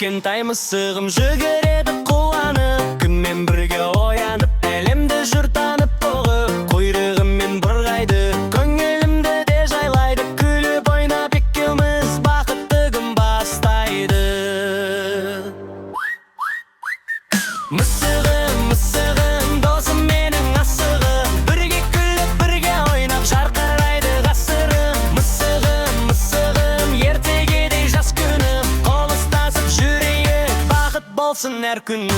Кішкентай мысығым жүгіреді қуанып, күнмен бірге оянып, әлемді жүр танып бұғып, құйрығымен бұрғайды, көңілімді де жайлайды, күліп ойнап екеуміз бақытты күн бастайды. Мысығым, мысығым, досым менің асығым, бірге күліп, бірге ойнап, жарқырайды ғасырым. Мысығым, мысығым, ертегедей жас күнім, қол ұстасып жүрейік, бақыт болсын әр күнім.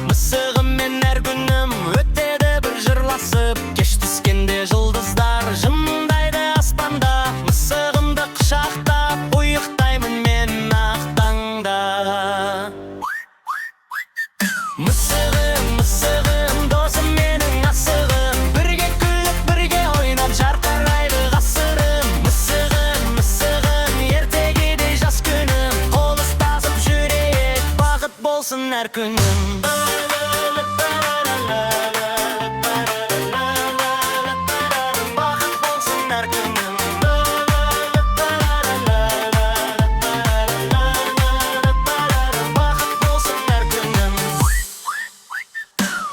Мысығыммен әр күнім өтеді бір жырласып, кеш түскенде жұлдыздар жымыңдайды аспанда, мысығымды құшақтап ұйықтаймын мен ақ таңда. Мысығым, мысығым, досым менің асығым, бірге күліп, бірге ойнап, жарқырайды ғасырым. Мысығым, мысығым, ертегедей жас күнім, қол ұстасып жүрейік, бақыт болсын әр күнім.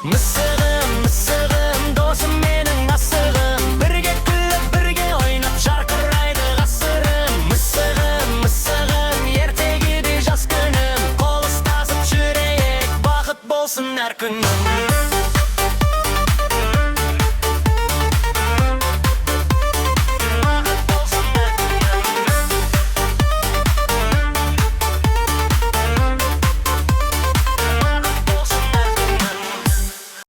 Мысығым, мысығым, досым менің асығым, бірге күліп, бірге ойнап, жарқырайды ғасырым. Мысығым, мысығым, ертегедей жас күнім, қол ұстасып жүрейік, бақыт болсын әр күнім.